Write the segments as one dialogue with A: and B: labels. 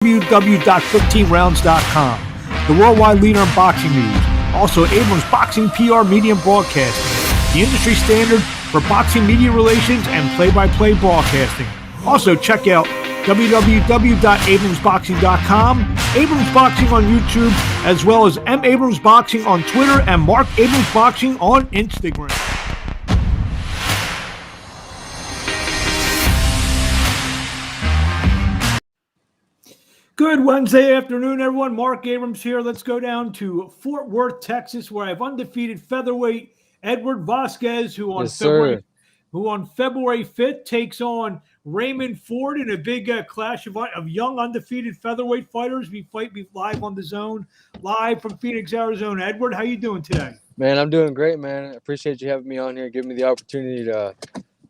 A: www.15rounds.com, the worldwide leader in boxing news. Also, Abrams Boxing PR Media and Broadcasting, the industry standard for boxing media relations and play-by-play broadcasting. Also, check out www.abramsboxing.com, Abrams Boxing on YouTube, as well as M. Abrams Boxing on Twitter and Mark Abrams Boxing on Instagram. Good Wednesday afternoon, everyone. Mark Abrams here. Let's go down to Fort Worth, Texas, where I have undefeated featherweight Edward Vazquez, who on February 5th takes on Raymond Ford in a big clash of young undefeated featherweight fighters. We fight live on DAZN, live from Phoenix, Arizona. Edward, how you doing today?
B: Man, I'm doing great, man. I appreciate you having me on here, giving me the opportunity to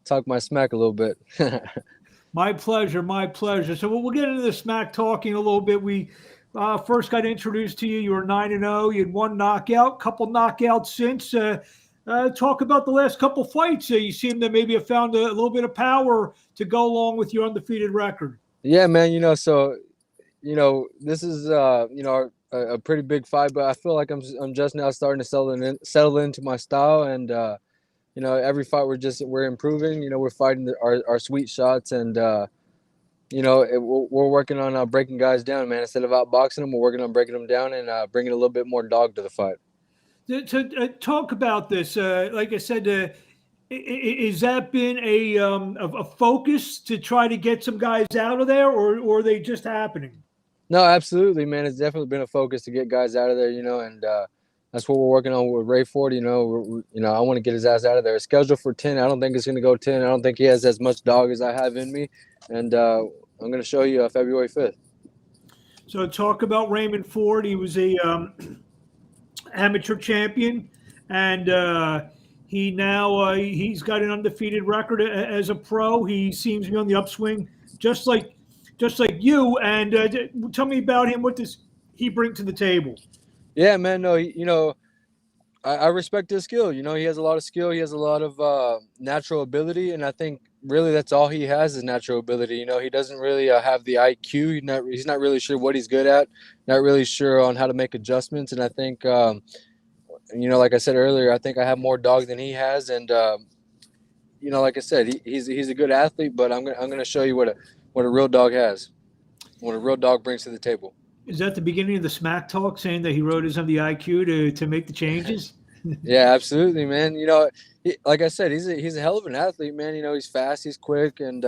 B: talk my smack a little bit.
A: My pleasure, my pleasure. So we'll get into the smack talking a little bit. We first got introduced to you. You were 9-0. You had one knockout, couple knockouts since. Talk about the last couple fights. You seem to maybe have found a little bit of power to go along with your undefeated record.
B: Yeah, man. This is a pretty big fight, but I feel like I'm just now starting to settle into my style, and every fight we're improving. We're fighting our sweet shots, and we're working on breaking guys down, man. Instead of outboxing them, we're working on breaking them down and bringing a little bit more dog to the fight.
A: To talk about this, like I said, is that been a focus to try to get some guys out of there, or are they just happening?
B: No, absolutely, man. It's definitely been a focus to get guys out of there, and that's what we're working on with Ray Ford. I want to get his ass out of there. It's scheduled for 10. I don't think it's going to go 10. I don't think he has as much dog as I have in me, and I'm going to show you February 5th.
A: So talk about Raymond Ford. He was a amateur champion, and he's got an undefeated record as a pro. He seems to be on the upswing, just like you. And tell me about him. What does he bring to the table?
B: Yeah, man. No, I respect his skill. He has a lot of skill. He has a lot of natural ability, and I think really that's all he has is natural ability. He doesn't really have the IQ. He's not really sure what he's good at. Not really sure on how to make adjustments. And I think, like I said earlier, I think I have more dog than he has. And like I said, he's a good athlete, but I'm gonna show you what a real dog has, what a real dog brings to the table.
A: Is that the beginning of the smack talk, saying that he wrote his on the IQ to make the changes?
B: Yeah, absolutely, man. Like I said, he's a hell of an athlete, man. He's fast, he's quick, and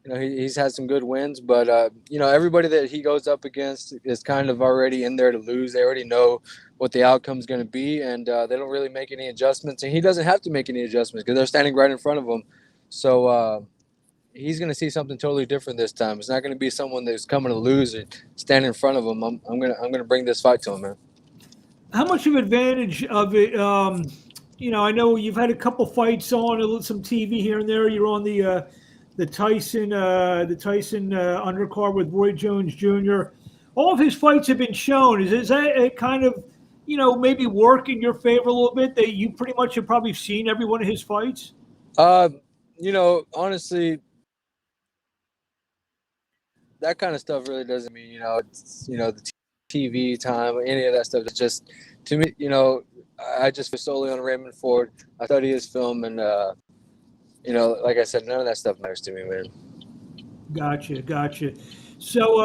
B: he's had some good wins. But everybody that he goes up against is kind of already in there to lose. They already know what the outcome's going to be, and they don't really make any adjustments. And he doesn't have to make any adjustments because they're standing right in front of him. So he's going to see something totally different this time. It's not going to be someone that's coming to lose and stand in front of him. I'm gonna bring this fight to him, man.
A: How much of an advantage of it? I know you've had a couple fights on some TV here and there. You're on the Tyson undercard with Roy Jones Jr. All of his fights have been shown. Is that a kind of maybe work in your favor a little bit? That you pretty much have probably seen every one of his fights.
B: Honestly, that kind of stuff really doesn't mean, the TV time or any of that stuff. It's just, to me, I just focus solely on Raymond Ford. I study his film, and, like I said, none of that stuff matters to me, man.
A: Gotcha. So,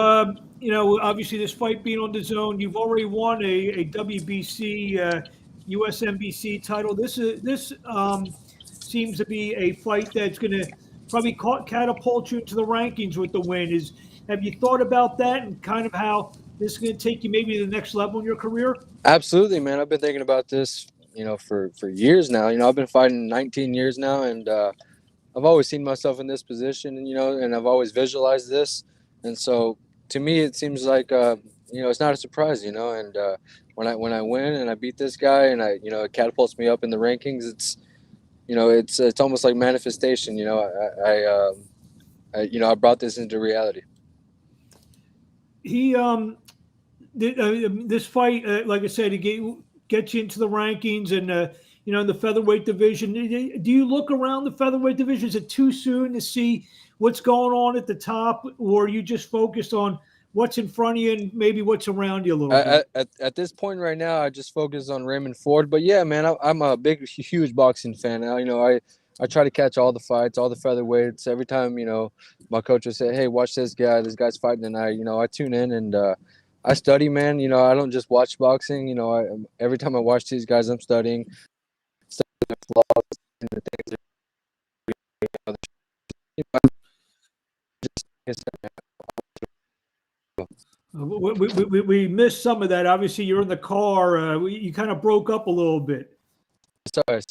A: obviously this fight being on DAZN, you've already won a WBC, USMBC title. This seems to be a fight that's going to probably catapult you into the rankings with the win. Have you thought about that and kind of how this is going to take you maybe to the next level in your career?
B: Absolutely, man. I've been thinking about this, for years now. I've been fighting 19 years now, and I've always seen myself in this position, and I've always visualized this. And so to me, it seems like, it's not a surprise, and when I win and I beat this guy and it catapults me up in the rankings, it's almost like manifestation. I brought this into reality.
A: This fight, like I said, it gets you into the rankings and in the featherweight division. Do you look around the featherweight division? Is it too soon to see what's going on at the top, or are you just focused on what's in front of you and maybe what's around you a little bit?
B: At this point right now, I just focus on Raymond Ford. But yeah, man, I'm a big, huge boxing fan. I try to catch all the fights, all the featherweights. Every time, my coach will say, "Hey, watch this guy. This guy's fighting tonight." I tune in and I study, man. I don't just watch boxing. Every time I watch these guys, I'm studying their flaws and the things.
A: We missed some of that. Obviously, you're in the car. You kind of broke up a little bit.
B: Sorry.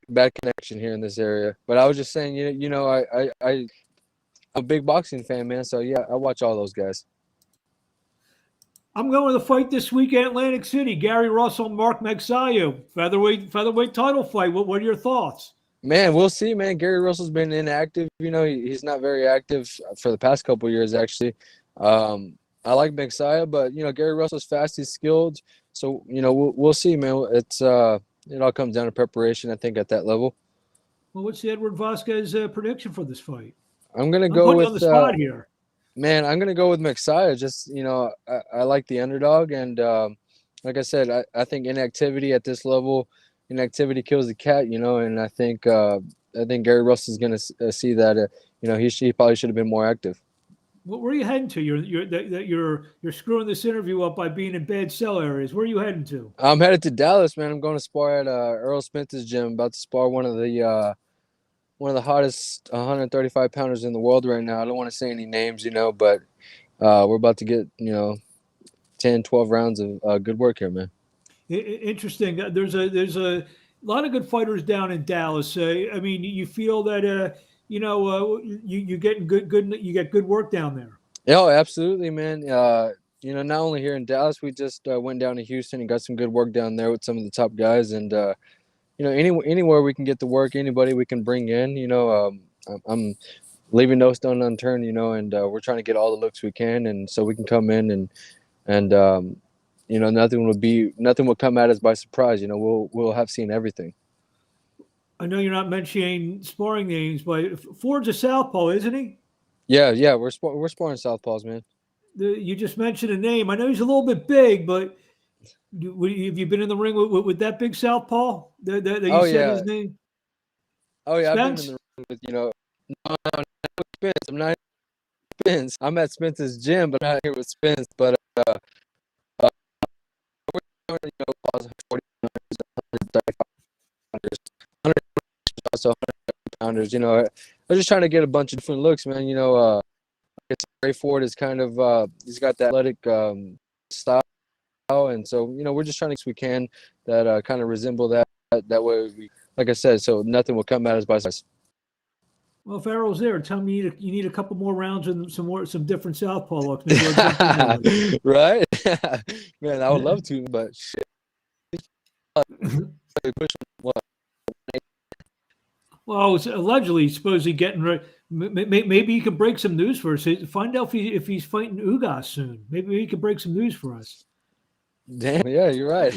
B: Bad connection here in this area. But I was just saying, I'm a big boxing fan, man. So yeah, I watch all those guys.
A: I'm going to the fight this week in Atlantic City. Gary Russell, Mark Magsayo, featherweight title fight. What are your thoughts?
B: Man, we'll see, man. Gary Russell's been inactive. He's not very active for the past couple of years, actually. I like Magsayo, but Gary Russell's fast. He's skilled. So we'll see, man. It all comes down to preparation, I think, at that level.
A: Well, what's the Edward Vazquez prediction for this fight?
B: I'm gonna go with
A: on the spot here.
B: Man, I'm gonna go with Magsayo. Just I like the underdog, and like I said, I think inactivity at this level, inactivity kills the cat. And I think Gary Russell's gonna see that. He probably should have been more active.
A: Where are you heading to? You're screwing this interview up by being in bad cell areas. Where are you heading to?
B: I'm headed to Dallas, man. I'm going to spar at Earl Smith's gym. About to spar one of the hottest 135 pounders in the world right now. I don't want to say any names, but we're about to get 10, 12 rounds of good work here, man.
A: Interesting. There's a lot of good fighters down in Dallas. I mean, you feel that you get good work down there.
B: Oh, absolutely, man. Not only here in Dallas, we just went down to Houston and got some good work down there with some of the top guys. And anywhere we can get the work, anybody we can bring in. I'm leaving no stone unturned. And we're trying to get all the looks we can, and so we can come in and nothing will come at us by surprise. We'll have seen everything.
A: I know you're not mentioning sparring names, but Ford's a southpaw, isn't he?
B: Yeah, we're sparring southpaws, man.
A: You just mentioned a name. I know he's a little bit big, but have you been in the ring with that big southpaw that you said his name?
B: Oh yeah,
A: Spence?
B: I've been in the ring with no, not with Spence. I'm not with Spence. I'm at Spence's gym, but I'm not here with Spence. But we're 40 pounders, 100 also 100 pounders. I'm just trying to get a bunch of different looks, man. I guess Ray Ford is kind of he's got that athletic style, and so we're just trying to we can that kind of resemble that way. Like I said, so nothing will come at us by surprise.
A: Well, Farrell's there. Tell me you need a couple more rounds and some different southpaw looks.
B: Right? Man, I would love to, but shit.
A: Well, it's allegedly supposedly getting ready. Maybe you can break some news for us. Find out if he's fighting Ugas soon. Maybe he can break some news for us.
B: Damn, yeah, you're right.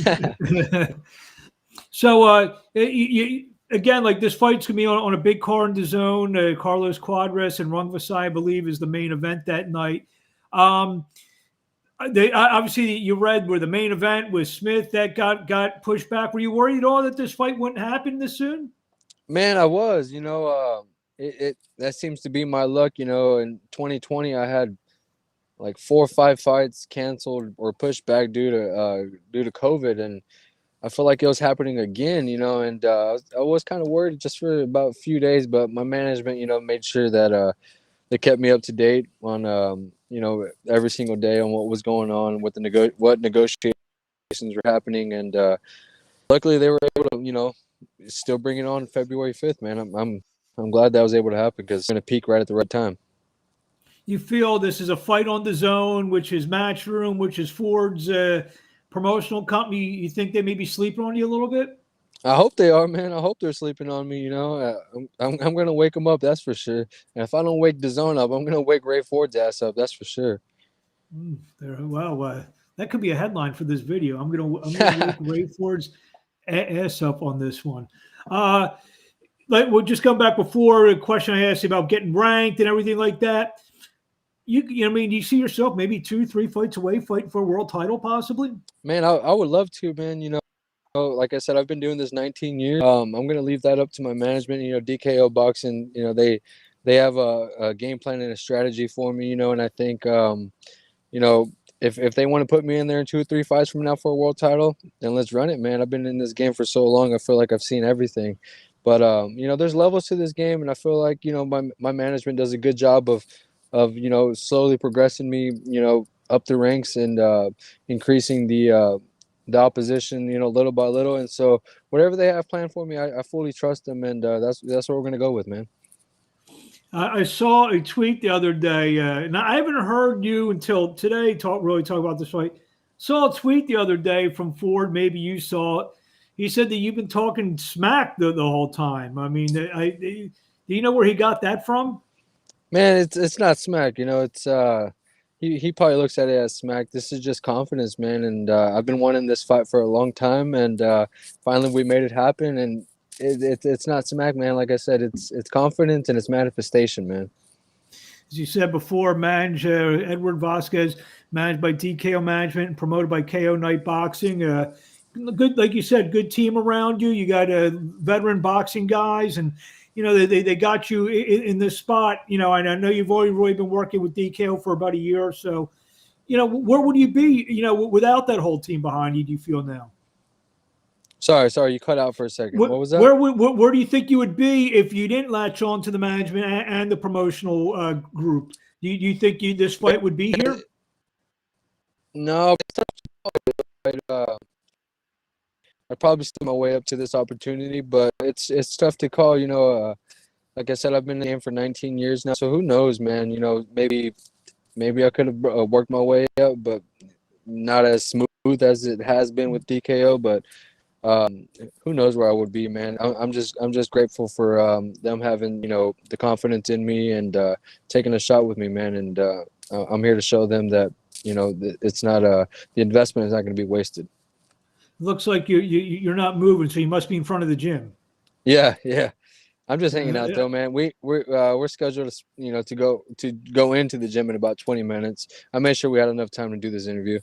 A: So, again, like this fight's gonna be on a big card in DAZN. Carlos Cuadras and Rungvisai, I believe, is the main event that night. They obviously you read where the main event was Smith that got pushed back. Were you worried at all that this fight wouldn't happen this soon?
B: Man, I was. That seems to be my luck. In 2020, I had like 4 or 5 fights canceled or pushed back due to COVID, and I feel like it was happening again. And I was kind of worried just for about a few days, but my management, made sure that they kept me up to date on every single day on what was going on, what negotiations were happening, and luckily they were able to still bring it on February 5th, man. I'm glad that was able to happen because it's going to peak right at the right time.
A: You feel this is a fight on DAZN, which is Matchroom, which is Ford's promotional company. You think they may be sleeping on you a little bit?
B: I hope they are, man. I hope they're sleeping on me. I'm going to wake them up, that's for sure. And if I don't wake DAZN up, I'm going to wake Ray Ford's ass up, that's for sure.
A: Well, that could be a headline for this video. I'm going to wake Ray Ford's ass up on this one. We'll just come back before a question I asked you about getting ranked and everything like that. I mean, do you see yourself maybe 2, 3 fights away, fighting for a world title, possibly?
B: Man, I would love to, man. Like I said, I've been doing this 19 years. I'm gonna leave that up to my management. DKO Boxing. They have a game plan and a strategy for me. And I think you know, if they want to put me in there in 2 or 3 fights from now for a world title, then let's run it, man. I've been in this game for so long. I feel like I've seen everything. But there's levels to this game, and I feel like my management does a good job of slowly progressing me, up the ranks and increasing the opposition, little by little. And so whatever they have planned for me, I fully trust them, and that's what we're gonna go with, man.
A: I saw a tweet the other day. Now I haven't heard you until today really talk about this fight. Saw a tweet the other day from Ford. Maybe you saw it. He said that you've been talking smack the whole time. I mean, do you know where he got that from?
B: Man, it's not smack, it's he probably looks at it as smack. This is just confidence, man. And I've been wanting this fight for a long time, and finally we made it happen. And it's not smack, man. Like I said, it's confidence and it's manifestation, man.
A: As you said before, Edward Vazquez, managed by DKO Management and promoted by KO Night Boxing. Good, like you said, good team around you. You got veteran boxing guys, and they got you in this spot. And I know you've already really been working with DKO for about a year or so. Where would you be, without that whole team behind you? Do you feel now?
B: Sorry, you cut out for a second. What was that?
A: Where do you think you would be if you didn't latch on to the management and the promotional group? Do you think this fight would be here?
B: No, I probably still my way up to this opportunity, but it's tough to call. Like I said, I've been in the game for 19 years now, so who knows, man? Maybe I could have worked my way up, but not as smooth as it has been with DKO. But who knows where I would be, man. I'm just grateful for them having the confidence in me and taking a shot with me, man. And I'm here to show them that it's not the investment is not going to be wasted.
A: Looks like you're not moving, so you must be in front of the gym.
B: Yeah. I'm just hanging out though, man. We're scheduled to go into the gym in about 20 minutes. I made sure we had enough time to do this interview.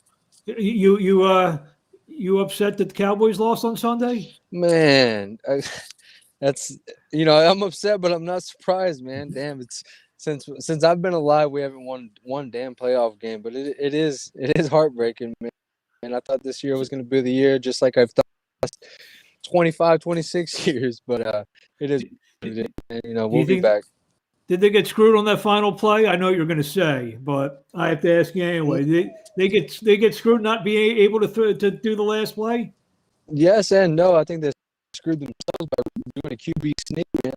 A: You upset that the Cowboys lost on Sunday?
B: Man, I'm upset, but I'm not surprised, man. Damn, it's since I've been alive, we haven't won one damn playoff game. But it is heartbreaking, man. And I thought this year was going to be the year, just like I've thought 25, 26 years. But it is. We'll be back.
A: Did they get screwed on that final play? I know what you're going to say, but I have to ask you anyway. They get screwed not being able to do the last play?
B: Yes and no. I think they screwed themselves by doing a QB sneak, man.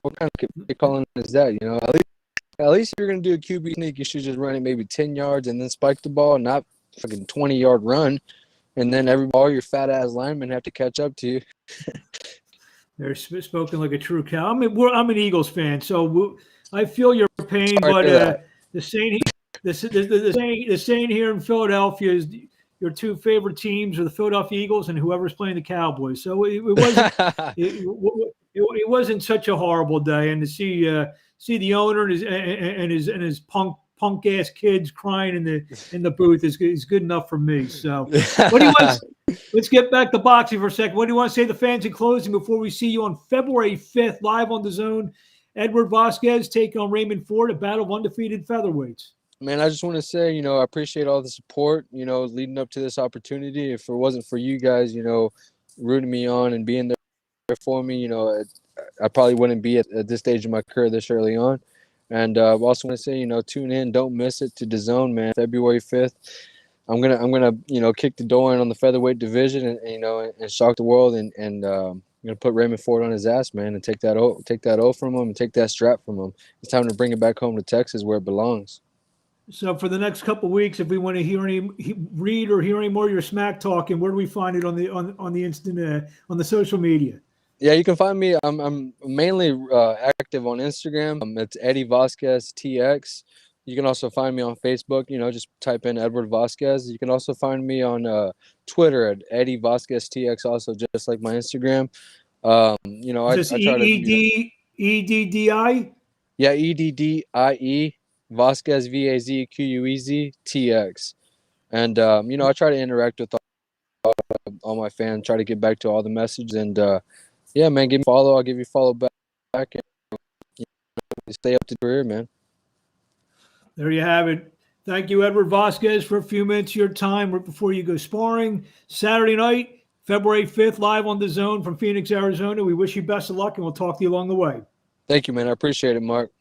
B: What kind of calling is that? At least if you're going to do a QB sneak, you should just run it maybe 10 yards and then spike the ball, not fucking 20-yard run, and then all your fat-ass linemen have to catch up to you.
A: They're spoken like a true cow. I'm an Eagles fan, so I feel your pain. But the saying here in Philadelphia is your two favorite teams are the Philadelphia Eagles and whoever's playing the Cowboys. So it wasn't it wasn't such a horrible day, and to see the owner and his punk ass kids crying in the booth is good enough for me. So what do you want? Let's get back to boxing for a second. What do you want to say to the fans in closing before we see you on February 5th live on DAZN? Edward Vazquez taking on Raymond Ford, a battle of undefeated featherweights.
B: Man, I just want to say, I appreciate all the support, leading up to this opportunity. If it wasn't for you guys, rooting me on and being there for me, I probably wouldn't be at this stage of my career this early on. And I also want to say, tune in, don't miss it to DAZN, man. February 5th, I'm gonna kick the door in on the featherweight division and shock the world, and I'm gonna put Raymond Ford on his ass, man, and take that O from him and take that strap from him. It's time to bring it back home to Texas where it belongs.
A: So for the next couple of weeks, if we want to read or hear any more of your smack talking, where do we find it on the instant on the social media?
B: Yeah, you can find me. I'm mainly active on Instagram. It's Eddie Vazquez TX. You can also find me on Facebook. Just type in Edward Vazquez. You can also find me on Twitter at Eddie Vazquez TX. Also, just like my Instagram. I try to
A: EDDI.
B: Yeah, EDDIE Vasquez, VAZQUEZ And you know, I try to interact with all my fans, try to get back to all the messages, and yeah, man, give me a follow. I'll give you a follow back, and you know, stay up to the career, man.
A: There you have it. Thank you, Edward Vazquez, for a few minutes of your time right before you go sparring. Saturday night, February 5th, live on DAZN from Phoenix, Arizona. We wish you best of luck, and we'll talk to you along the way.
B: Thank you, man. I appreciate it, Mark.